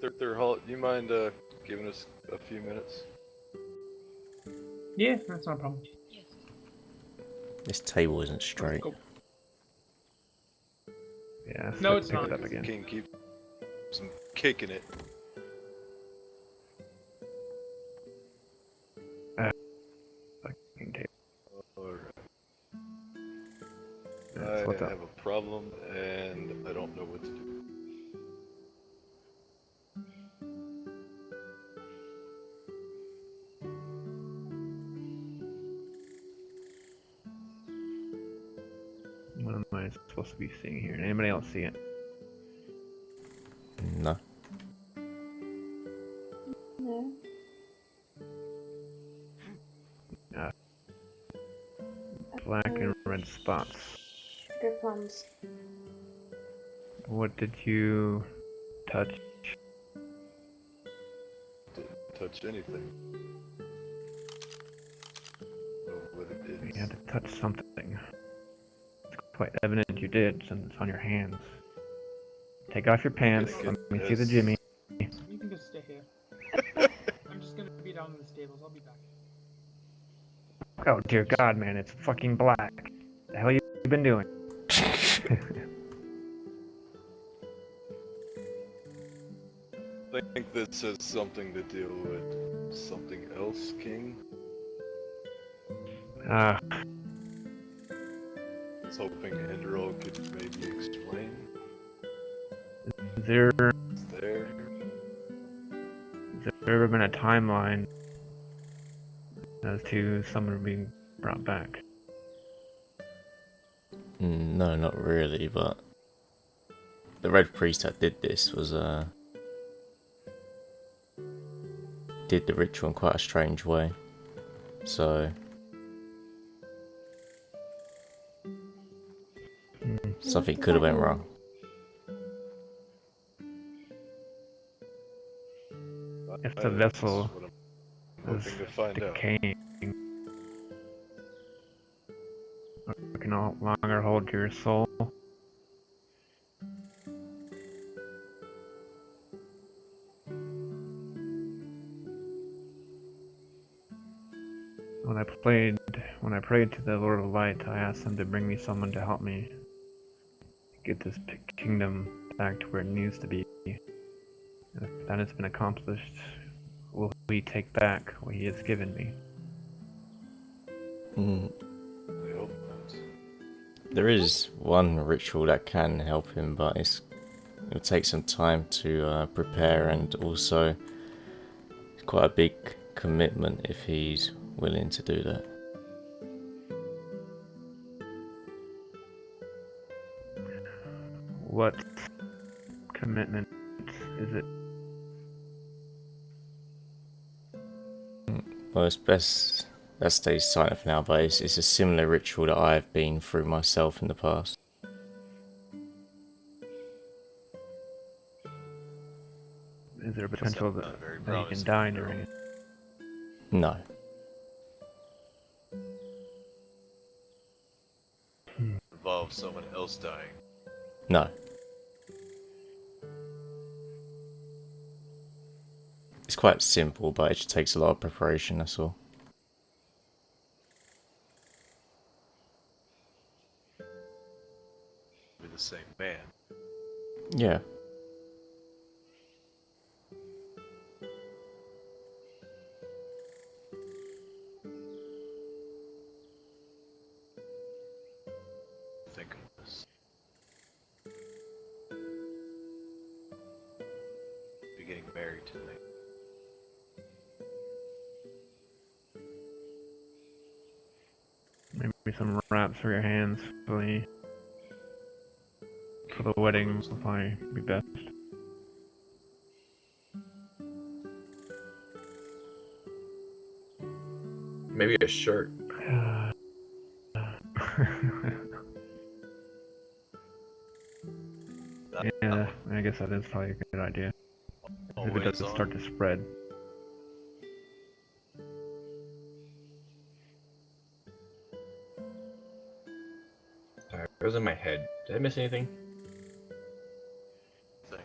Arthur, do you mind giving us a few minutes? Yeah, that's not a problem. This table isn't straight. Cool. Yeah, so No, I it's pick not. it up again. King keeps kicking it. Fucking table. Alright. That's I what's up. have a problem and I don't know what to do. What am I supposed to be seeing here? Anybody else see it? No. No. Black and red spots. Good ones. What did you touch? Didn't touch anything. Know what it is. You had to touch something. It's quite evident you did, since it's on your hands. Take off your pants. Gonna Let me get see the this. Jimmy. You can just stay here. I'm just gonna be down in the stables. I'll be back. Oh dear God, man! It's fucking black. The hell you been doing? I think this has something to do with something else, King. Ah, I was hoping Enderal could maybe explain. is there Is there? ever been a timeline as to someone being brought back? No, not really, but the Red Priest that did this was did the ritual in quite a strange way. So something could have went wrong. If the vessel That's what I'm is hoping to find out. decaying, or can no longer hold your soul. When I prayed to the Lord of Light, I asked him to bring me someone to help me get this kingdom back to where it needs to be. And if that has been accomplished, will he take back what he has given me? I hope not. There is one ritual that can help him, but it'll take some time to prepare, and also it's quite a big commitment if he's willing to do that. What commitment is it? Well, it's best that stays silent for now, but it's a similar ritual that I've been through myself in the past. Is there a potential that, Not very that you can promising, die no. during it? No. Involves someone else dying. No. It's quite simple, but it just takes a lot of preparation, that's all. Be the same man. Yeah. Think of this. Be getting married tonight. Maybe some wraps for your hands for the wedding will probably be best. Maybe a shirt. Yeah, I guess that is probably a good idea. If it Always doesn't on. start to spread. Sorry, it was in my head. Did I miss anything? Thing.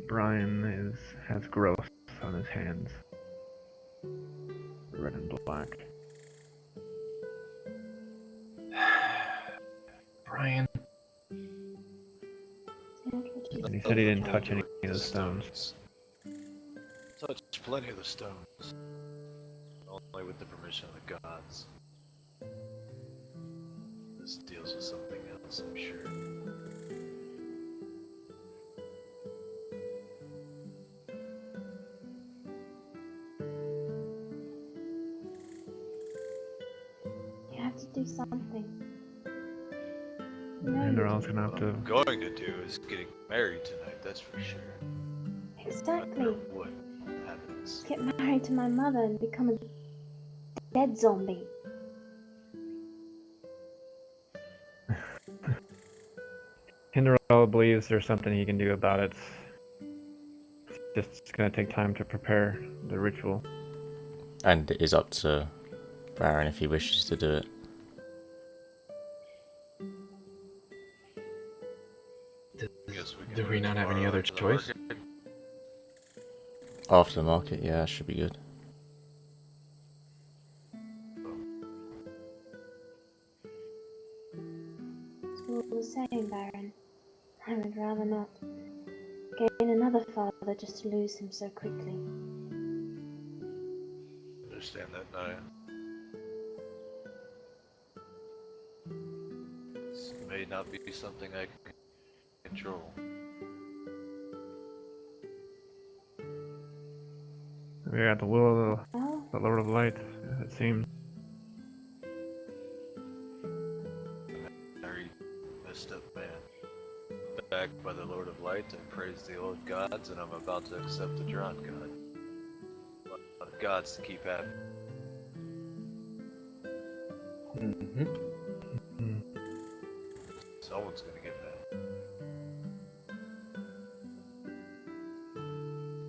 Brian has growth on his hands. Red and black. Brian. And he said he didn't touch any of the stones. Touched plenty of the stones. Only with the permission of the gods. This deals with something else, I'm sure. You have to do something. You know And they're you all do. gonna have What to. I'm going to do is getting married tonight, that's for sure. No Exactly. matter what happens. Get married to my mother and become a dead zombie. Hinderall believes there's something he can do about it. It's just gonna take time to prepare the ritual. And it is up to Baron if he wishes to do it. Guess we can Do we not have any tomorrow other after the choice? market. After the market, yeah, that should be good. It's all the same, Baron. I would rather not gain another father just to lose him so quickly. Understand that, Naya. This may not be something I can control. We're at the will of Well, the Lord of Light, it seems. Very messed up man. Backed by the Lord of Light, I praise the old gods, and I'm about to accept the Drown God. A lot of gods to keep happy. Mm-hmm. Someone's gonna get mad.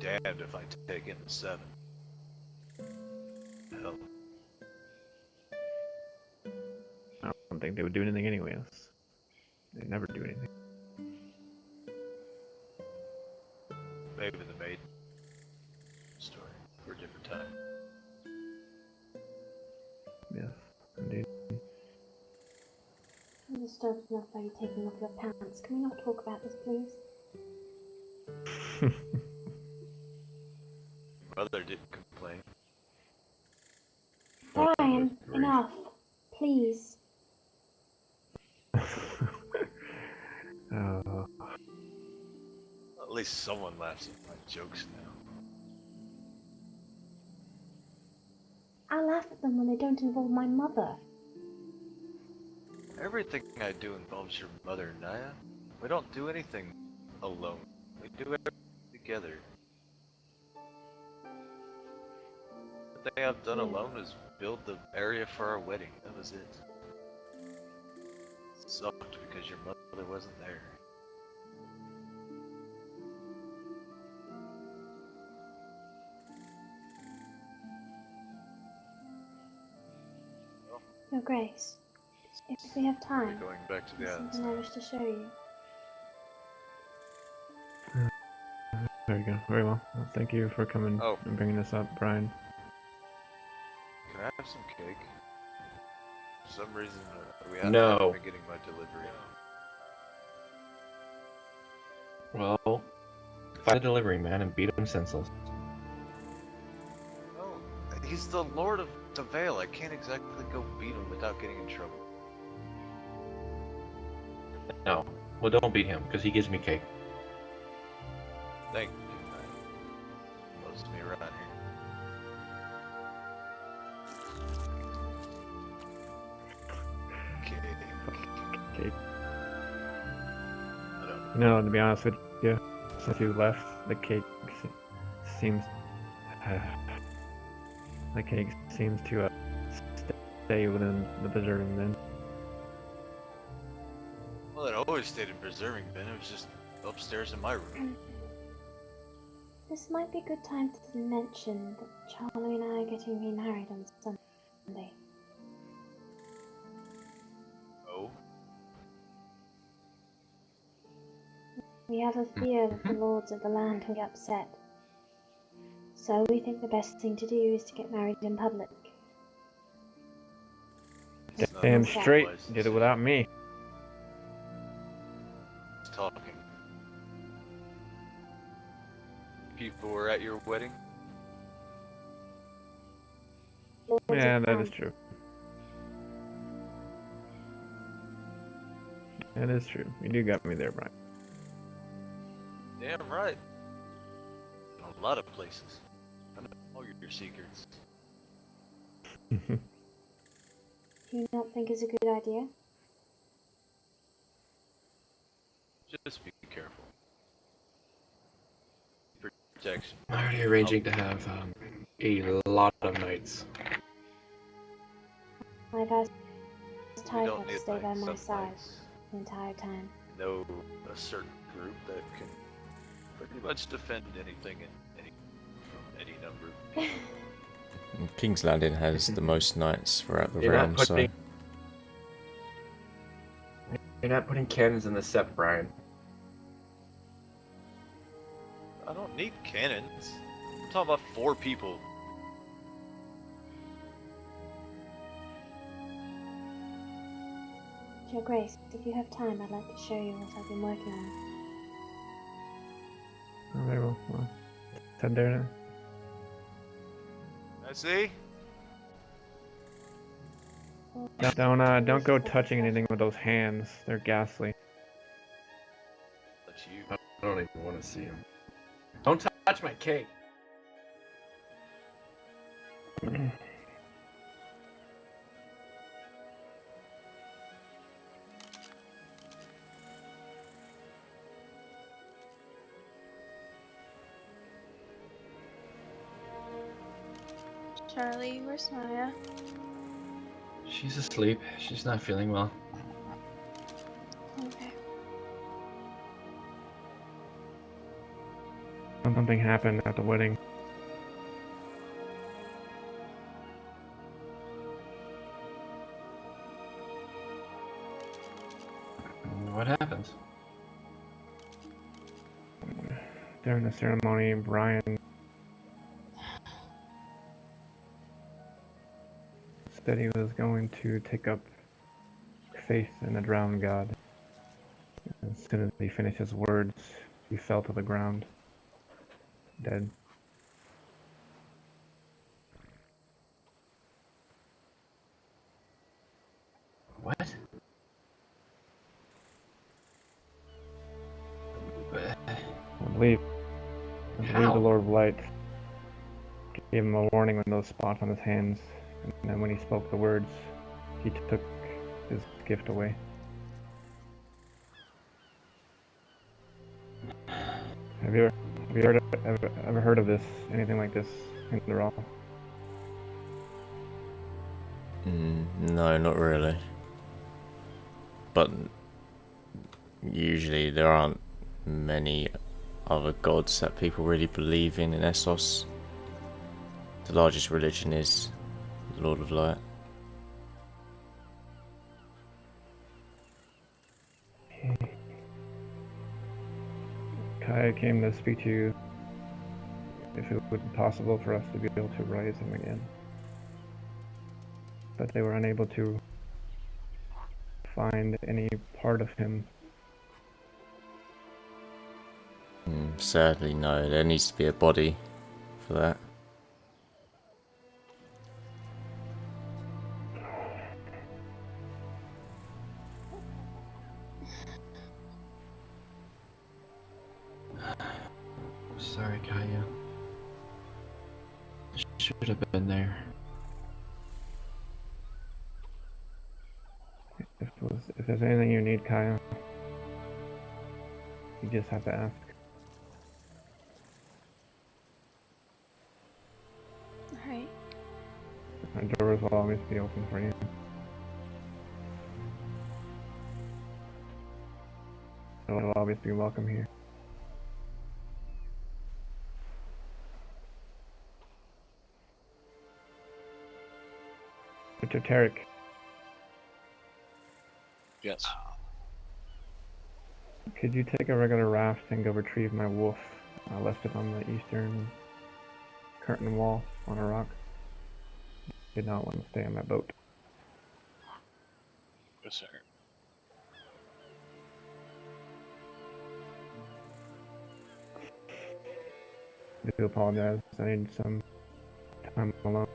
Damned if I take in the 7. Hell, I don't think they would do anything anyways. They never do anything. maybe the maiden story for a different time. Yes, indeed. I'm disturbed enough by you taking off your pants. Can we not talk about this, please? Mother didn't complain. Brian, enough. Please. Oh, At least someone laughs at my jokes now. I laugh at them when they don't involve my mother. Everything I do involves your mother, Naya. We don't do anything alone. We do everything together. The thing I've done alone is build the area for our wedding. That was it. Sucked because your mother wasn't there. Your Grace, if we have time, We're going back to the there's islands something I now. wish to show you. there you go. Very well. Well, thank you for coming Oh. and bringing this up, Brian. Can I have some cake? For some reason, we haven't No. been getting my delivery. Well, find a delivery man and beat him senseless. Oh, he's the Lord of the Vale. I can't exactly go beat him without getting in trouble. No. Well, don't beat him, because he gives me cake. Thank you, man. Loves me around here. Cake. Okay. I don't No, to be honest with you, since you left, the cake seems. The cake seems to stay within the preserving bin. Well, it always stayed in preserving bin. It was just upstairs in my room. This might be a good time to mention that Charlie and I are getting remarried on Sunday. Oh, We We have a fear that the lords of the land will be upset. So we think the best thing to do is to get married in public. It's not Damn a straight. license. Did it without me. It's talking. People were at your wedding? Lords of Yeah, the that land. is true. That is true. You do got me there, Brian. Damn right. In a lot of places. I know all your secrets. Do you not think it's a good idea? Just be careful. Protection. I'm already arranging to have a lot of nights. I've asked We Typha don't to need stay by nights, my some side nights. the entire time. Know a certain group that can pretty much defend anything from any number. And King's Landing has the most nights throughout the You're not realm, so putting- You're not putting cannons in the sept, Brian. I don't need cannons. I'm talking about 4 people. Your Grace, if you have time, I'd like to show you what I've been working on. Oh, very well. Well, head there then. I see. Don't go touching anything with those hands. They're ghastly. Let you. I don't even want to see him. Don't touch my cake. Charlie, where's Maya? She's asleep. She's not feeling well. Okay. Something happened at the wedding. What happened? During the ceremony, Brian said he was going to take up faith in the drowned god. As soon as he finished his words, he fell to the ground, dead. What? I believe the Lord of Light gave him a warning on those spots on his hands, and then when he spoke the words, he took his gift away. Have you ever heard of this? Anything like this in the realm? no, not really. But usually there aren't many other gods that people really believe in Essos. The largest religion is the Lord of Light. Kaya came to speak to you if it would be possible for us to be able to raise him again. But they were unable to find any part of him. Sadly, no. There needs to be a body for that. Sorry, Kaya. Should have been there. If there's anything you need, Kaya, you just have to ask. Alright. My doors will always be open for you. You'll always be welcome here. Mr. Tarek, Yes. Could you take a regular raft and go retrieve my wolf? I left it on the eastern curtain wall on a rock. Did not want to stay on my boat. Yes, sir. I do apologize. I need some time alone.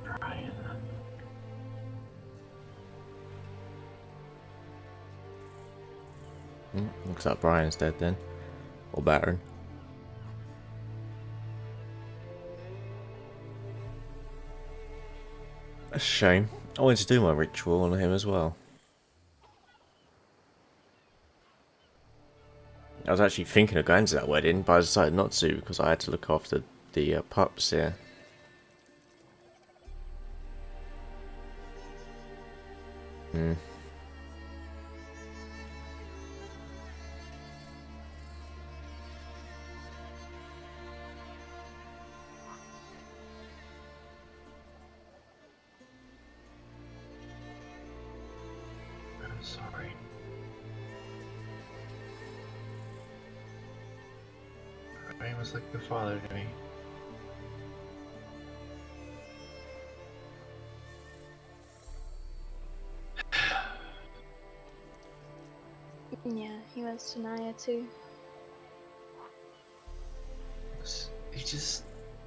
Brian. Looks like Brian's dead then. Or Baron. A shame. I wanted to do my ritual on him as well. I was actually thinking of going to that wedding, but I decided not to because I had to look after the pups here. I'm sorry. Brian was like a father to me. Yeah, he was to Naya too. He just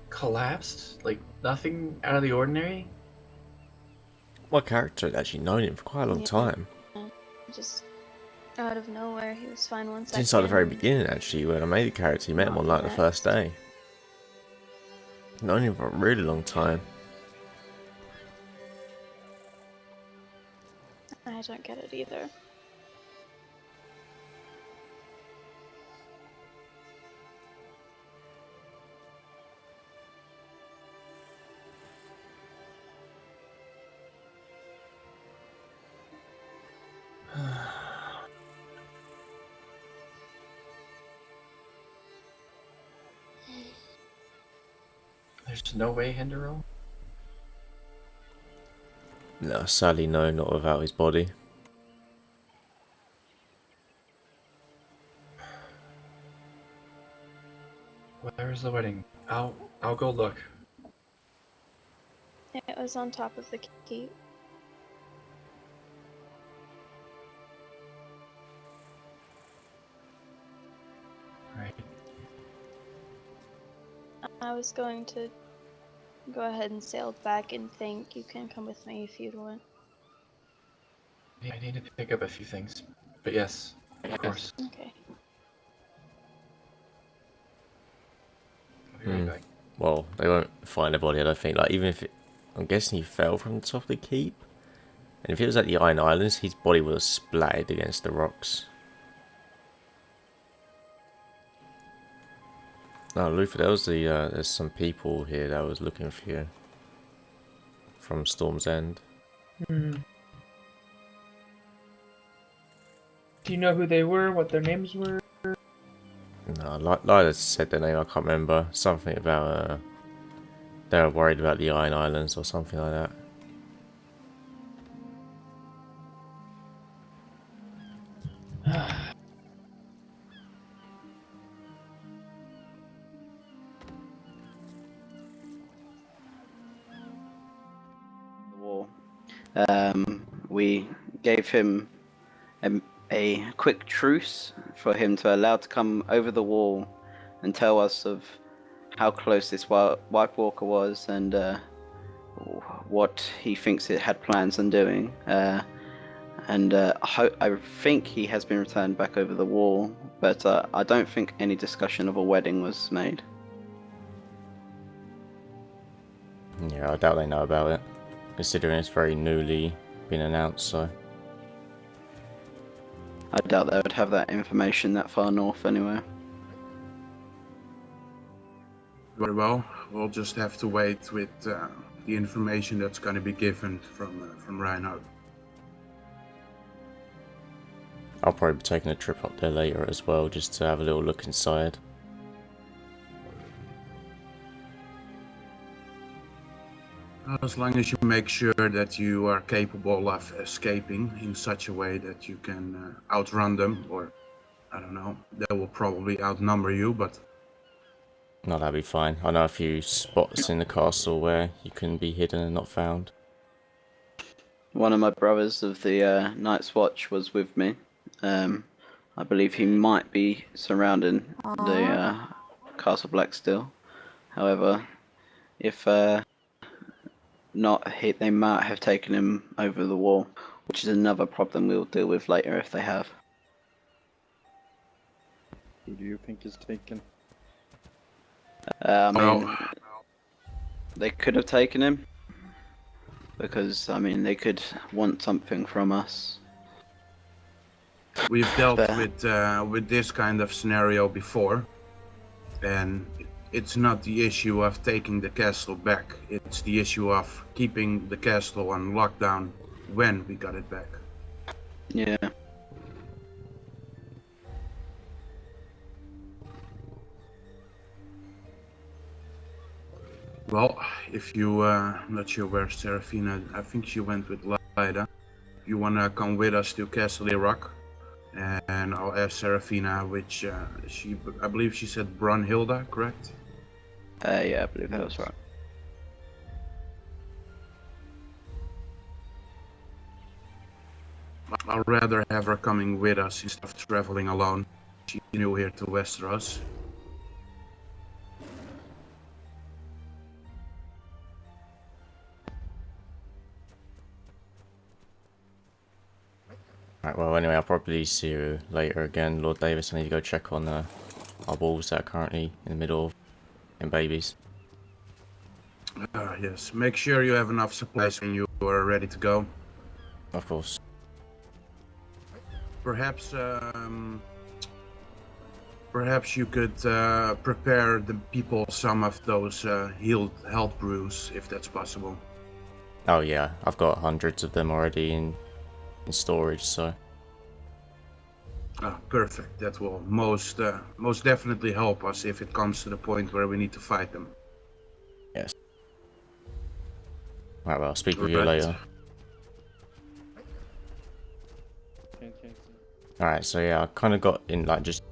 collapsed? Like nothing out of the ordinary? My character had actually known him for quite a long time. Just out of nowhere, he was fine one second. Since like the very beginning actually, when I made the character, you met him on like the first day. Known him for a really long time. I don't get it either. There's no way, Hindero? No, sadly no, not without his body. Where's the wedding? I'll go look. It was on top of the keep. Right. I was going to go ahead and sail back and think you can come with me if you'd want. I need to pick up a few things. But yes, of course. Okay. I'll be right back. Well, they won't find a body, I don't think. Like, even if it, I'm guessing he fell from the top of the keep. And if it was at the Iron Islands, his body would have splattered against the rocks. No, Luther, there was the, there's some people here that was looking for you. From Storm's End. Do you know who they were? What their names were? No, Lila said their name, I can't remember. Something about, they were worried about the Iron Islands or something like that. War. We gave him a quick truce for him to allow to come over the wall and tell us of how close this White Walker was and what he thinks it had plans on doing. I think he has been returned back over the wall, but I don't think any discussion of a wedding was made. Yeah, I doubt they know about it, considering it's very newly been announced, so. I doubt they would have that information that far north anyway. Very well. We'll just have to wait with the information that's going to be given from Reinhardt. I'll probably be taking a trip up there later as well, just to have a little look inside. As long as you make sure that you are capable of escaping in such a way that you can outrun them, or I don't know, they will probably outnumber you, but... No, that'd be fine. I know a few spots in the castle where you can be hidden and not found. One of my brothers of the Night's Watch was with me. I believe he might be surrounding the Castle Black still. However, if not, they might have taken him over the wall, which is another problem we'll deal with later if they have. Who do you think is taken? I mean, they could have taken him, because, I mean, they could want something from us. We've dealt with this kind of scenario before, and it's not the issue of taking the castle back, it's the issue of keeping the castle on lockdown when we got it back. Yeah. Well, if you, I'm not sure where Serafina, I think she went with Lyda. If you wanna come with us to Castle ARK, and I'll ask Serafina, which I believe she said Brunhilda, correct? Yeah, I believe that was right. I'd rather have her coming with us instead of traveling alone. She's new here to Westeros. Right, well, anyway, I'll probably see you later again, Lord Davis. I need to go check on our wolves that are currently in the middle of having babies. Yes, make sure you have enough supplies when you are ready to go. Of course. Perhaps, perhaps you could prepare the people some of those healed health brews, if that's possible. Oh yeah, I've got hundreds of them already in storage, so... Ah, perfect. That will most definitely help us if it comes to the point where we need to fight them. Yes. Right, well, I'll speak with you later. Alright, so yeah, I kind of got in, like, just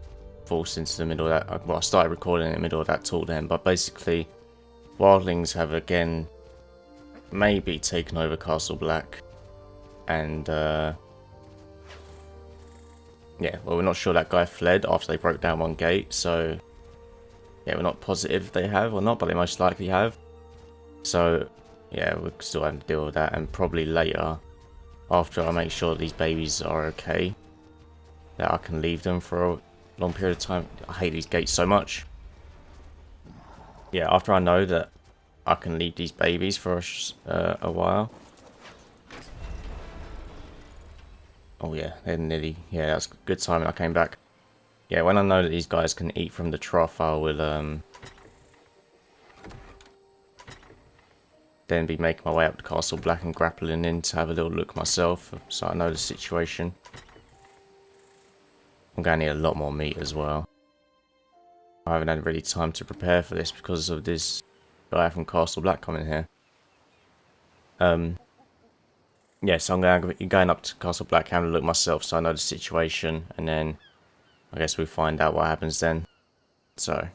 forced into the middle of that. Well, I started recording in the middle of that talk then, but basically, wildlings have again maybe taken over Castle Black. And, yeah, well, we're not sure that guy fled after they broke down one gate, so, yeah, we're not positive if they have or not, but they most likely have. So, yeah, we're still having to deal with that, and probably later, after I make sure these babies are okay, that I can leave them for a long period of time. I hate these gates so much. Yeah, after I know that I can leave these babies for a while. Oh yeah, they're nearly... Yeah, that's good timing. I came back. Yeah, when I know that these guys can eat from the trough, I will then be making my way up to Castle Black and grappling in to have a little look myself, so I know the situation. I'm going to need a lot more meat as well. I haven't had really time to prepare for this because of this guy from Castle Black coming here. Yeah, so I'm going up to Castle Black, having a look myself, so I know the situation, and then I guess we find out what happens then. So,